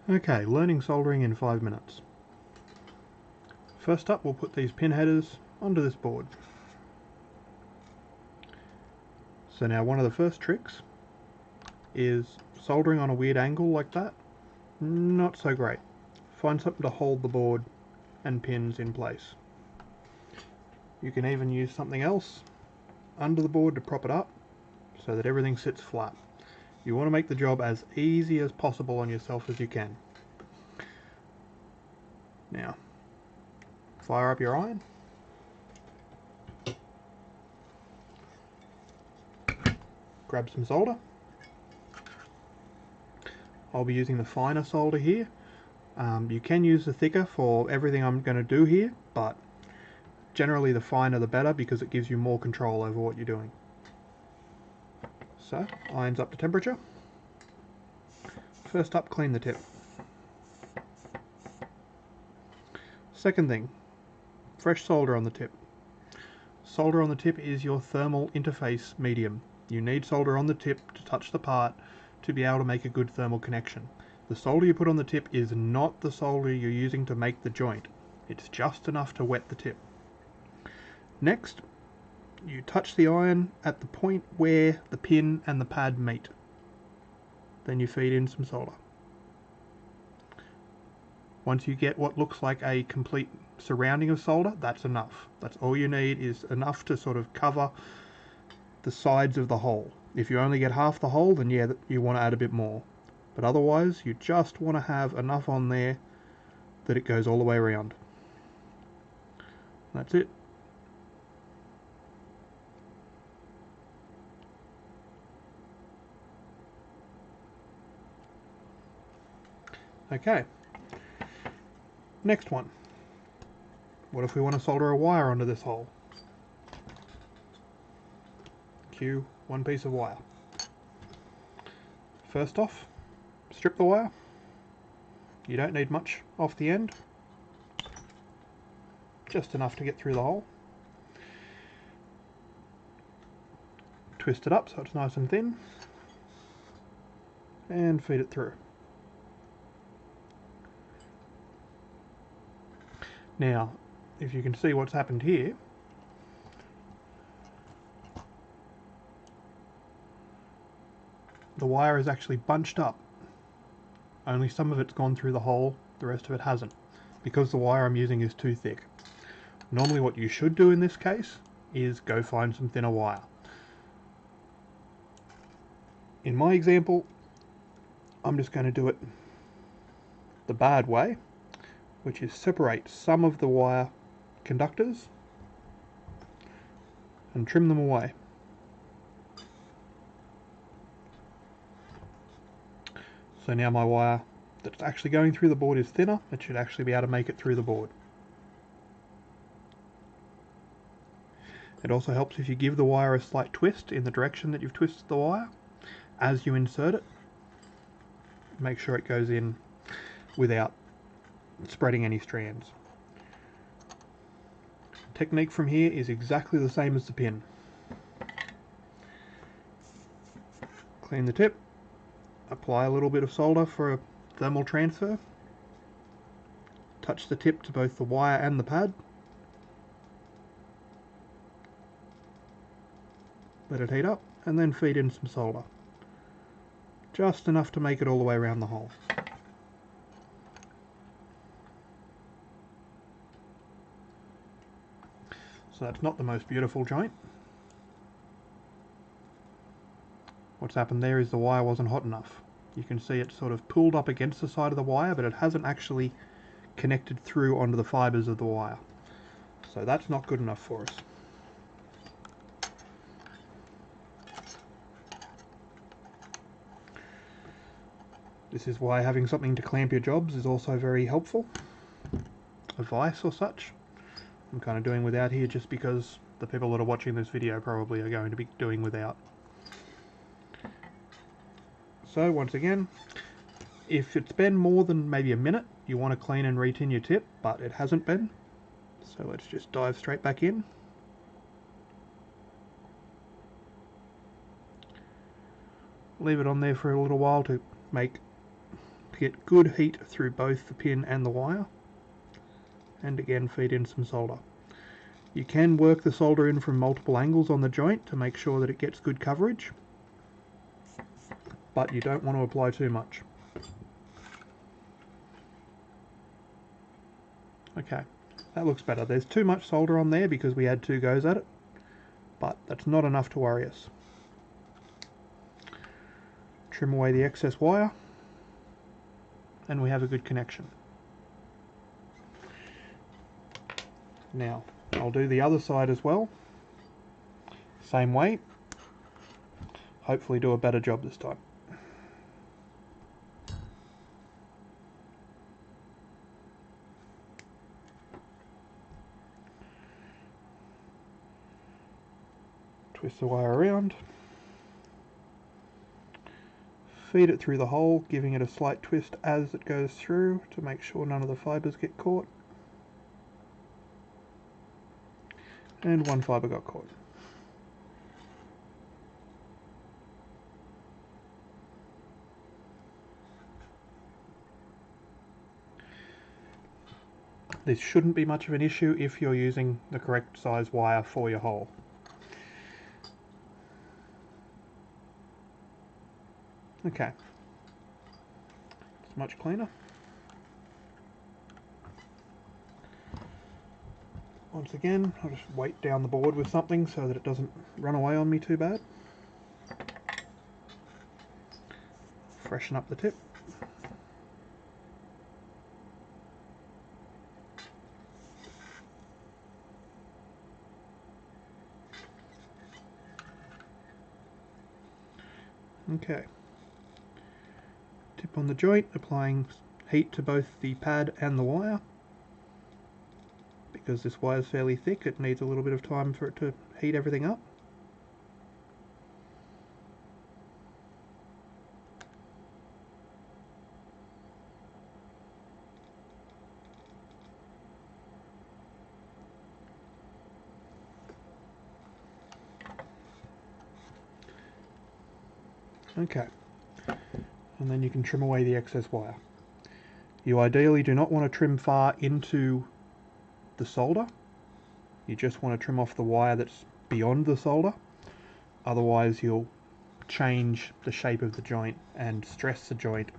Okay, learning soldering in 5 minutes. First up, we'll put these pin headers onto this board. So now one of the first tricks is soldering on a weird angle like that. Not so great. Find something to hold the board and pins in place. You can even use something else under the board to prop it up so that everything sits flat. You want to make the job as easy as possible on yourself as you can. Now, fire up your iron. Grab some solder. I'll be using the finer solder here. You can use the thicker for everything I'm going to do here, but generally the finer the better because it gives you more control over what you're doing. So, iron's up to temperature. First up, clean the tip. Second thing, fresh solder on the tip. Solder on the tip is your thermal interface medium. You need solder on the tip to touch the part to be able to make a good thermal connection. The solder you put on the tip is not the solder you're using to make the joint. It's just enough to wet the tip. Next, you touch the iron at the point where the pin and the pad meet. Then you feed in some solder. Once you get what looks like a complete surrounding of solder, that's enough. That's all you need, is enough to sort of cover the sides of the hole. If you only get half the hole, then yeah, you want to add a bit more. But otherwise, you just want to have enough on there that it goes all the way around. That's it. Okay. Next one. What if we want to solder a wire onto this hole? Cue one piece of wire. First off, strip the wire. You don't need much off the end. Just enough to get through the hole. Twist it up so it's nice and thin. And feed it through. Now, if you can see what's happened here, the wire is actually bunched up. Only some of it's gone through the hole, the rest of it hasn't, because the wire I'm using is too thick. Normally what you should do in this case is go find some thinner wire. In my example, I'm just going to do it the bad way, which is separate some of the wire conductors and trim them away. So now my wire that's actually going through the board is thinner. It should actually be able to make it through the board. It also helps if you give the wire a slight twist in the direction that you've twisted the wire as you insert it. Make sure it goes in without spreading any strands. The technique from here is exactly the same as the pin. Clean the tip, apply a little bit of solder for a thermal transfer, touch the tip to both the wire and the pad, let it heat up, and then feed in some solder. Just enough to make it all the way around the hole. So that's not the most beautiful joint. What's happened there is the wire wasn't hot enough. You can see it sort of pulled up against the side of the wire, but it hasn't actually connected through onto the fibers of the wire. So that's not good enough for us. This is why having something to clamp your jobs is also very helpful. A vise or such. I'm kind of doing without here just because the people that are watching this video probably are going to be doing without. So once again, if it's been more than maybe a minute, you want to clean and retin your tip, but it hasn't been. So let's just dive straight back in. Leave it on there for a little while to get good heat through both the pin and the wire, and again feed in some solder. You can work the solder in from multiple angles on the joint to make sure that it gets good coverage, but you don't want to apply too much. Okay, that looks better. There's too much solder on there because we had 2 goes at it, but that's not enough to worry us. Trim away the excess wire, and we have a good connection. Now, I'll do the other side as well. Same way. Hopefully do a better job this time. Twist the wire around. Feed it through the hole, giving it a slight twist as it goes through to make sure none of the fibres get caught. And one fibre got caught. This shouldn't be much of an issue if you're using the correct size wire for your hole. Okay, it's much cleaner. Once again, I'll just weight down the board with something so that it doesn't run away on me too bad. Freshen up the tip. Okay. Tip on the joint, applying heat to both the pad and the wire. Because this wire is fairly thick, it needs a little bit of time for it to heat everything up. Okay, and then you can trim away the excess wire. You ideally do not want to trim far into the solder. You just want to trim off the wire that's beyond the solder. Otherwise you'll change the shape of the joint and stress the joint,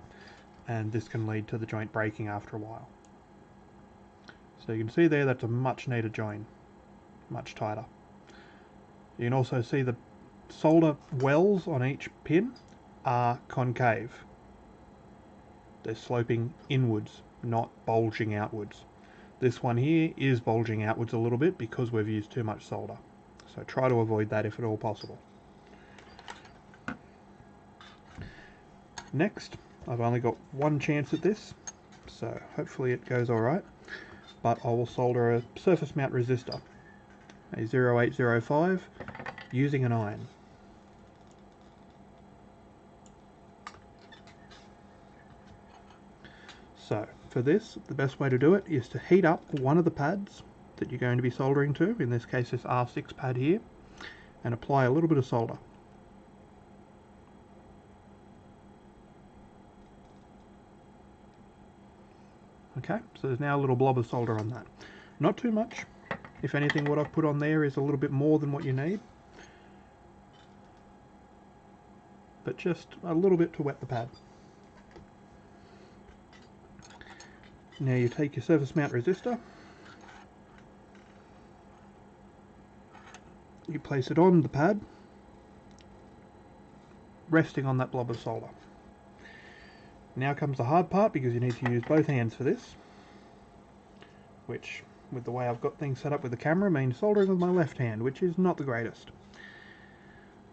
and this can lead to the joint breaking after a while. So you can see there that's a much neater join, much tighter. You can also see the solder wells on each pin are concave. They're sloping inwards, not bulging outwards. This one here is bulging outwards a little bit because we've used too much solder. So try to avoid that if at all possible. Next, I've only got one chance at this, so hopefully it goes alright. But I will solder a surface mount resistor, a 0805, using an iron. So for this, the best way to do it is to heat up one of the pads that you're going to be soldering to, in this case this R6 pad here, and apply a little bit of solder. Okay, so there's now a little blob of solder on that. Not too much. If anything, what I've put on there is a little bit more than what you need. But just a little bit to wet the pad. Now you take your surface mount resistor, you place it on the pad, resting on that blob of solder. Now comes the hard part, because you need to use both hands for this, which, with the way I've got things set up with the camera, means soldering with my left hand, which is not the greatest.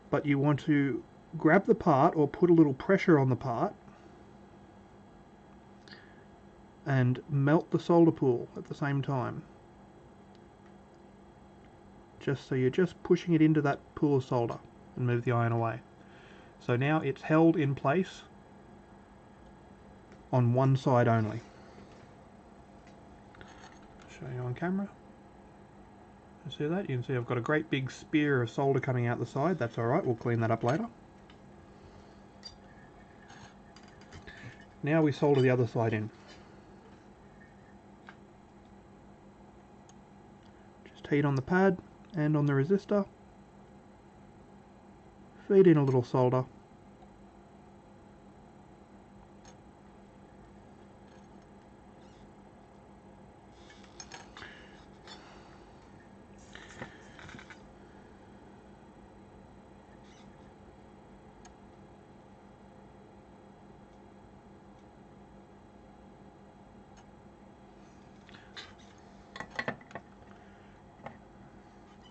But you want to grab the part, or put a little pressure on the part, and melt the solder pool at the same time. Just so you're just pushing it into that pool of solder and move the iron away. So now it's held in place on one side only. Show you on camera. You see that? You can see I've got a great big spear of solder coming out the side. That's alright, we'll clean that up later. Now we solder the other side in. Just heat on the pad and on the resistor. Feed in a little solder.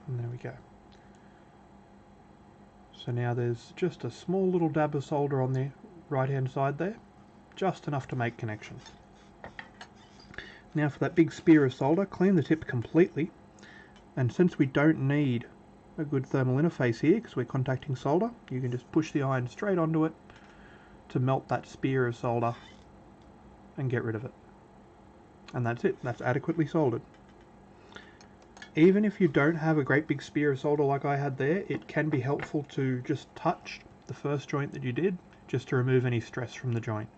And there we go. So now there's just a small little dab of solder on the right hand side there, just enough to make connection. Now for that big spear of solder, clean the tip completely, and since we don't need a good thermal interface here because we're contacting solder, you can just push the iron straight onto it to melt that spear of solder and get rid of it. And that's it, that's adequately soldered. Even if you don't have a great big spear of solder like I had there, it can be helpful to just touch the first joint that you did, just to remove any stress from the joint.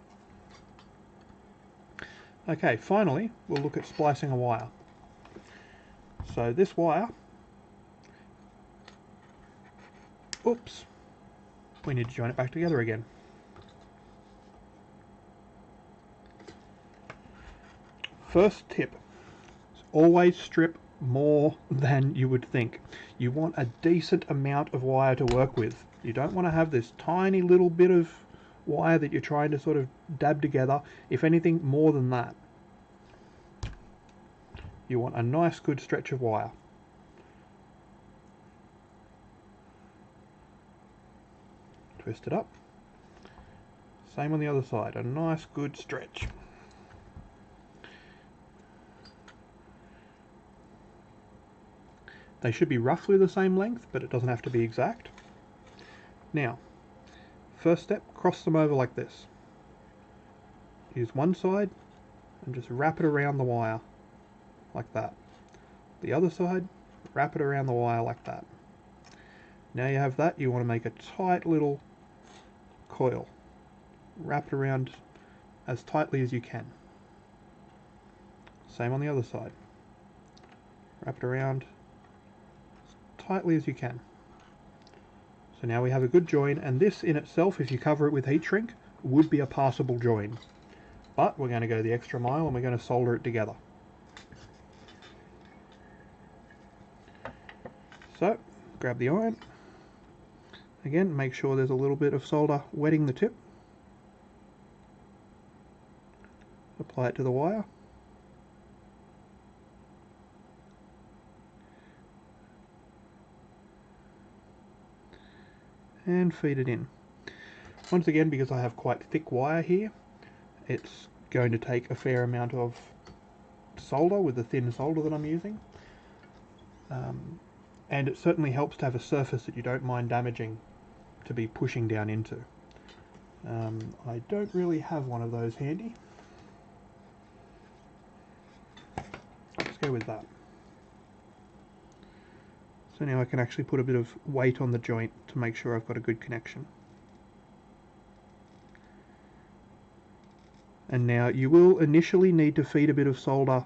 Okay, finally, we'll look at splicing a wire. So this wire, oops, we need to join it back together again. First tip, always strip more than you would think. You want a decent amount of wire to work with. You don't want to have this tiny little bit of wire that you're trying to sort of dab together. If anything, more than that. You want a nice good stretch of wire. Twist it up. Same on the other side, a nice good stretch. They should be roughly the same length, but it doesn't have to be exact. Now, first step, cross them over like this. Use one side and just wrap it around the wire like that. The other side, wrap it around the wire like that. Now you have that, you want to make a tight little coil. Wrap it around as tightly as you can. Same on the other side. Wrap it around tightly as you can. So now we have a good join, and this in itself, if you cover it with heat shrink, would be a passable join. But we're going to go the extra mile and we're going to solder it together. So, grab the iron. Again, make sure there's a little bit of solder wetting the tip. Apply it to the wire. And feed it in. Once again, because I have quite thick wire here, it's going to take a fair amount of solder with the thin solder that I'm using. And it certainly helps to have a surface that you don't mind damaging to be pushing down into. I don't really have one of those handy. Let's go with that. So now I can actually put a bit of weight on the joint to make sure I've got a good connection. And now you will initially need to feed a bit of solder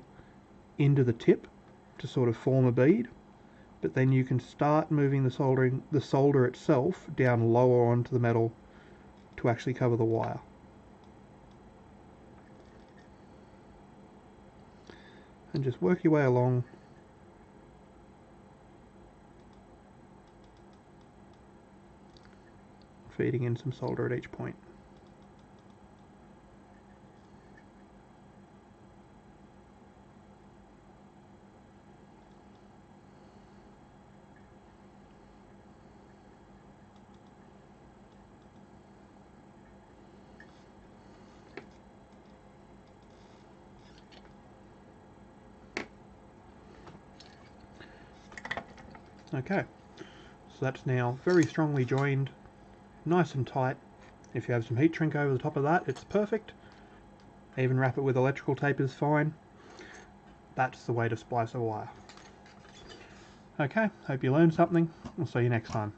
into the tip to sort of form a bead, but then you can start moving the solder itself down lower onto the metal to actually cover the wire. And just work your way along. Feeding in some solder at each point. Okay, so that's now very strongly joined, nice and tight. If you have some heat shrink over the top of that, it's perfect. Even wrap it with electrical tape is fine. That's the way to splice a wire. Okay, hope you learned something. I'll see you next time.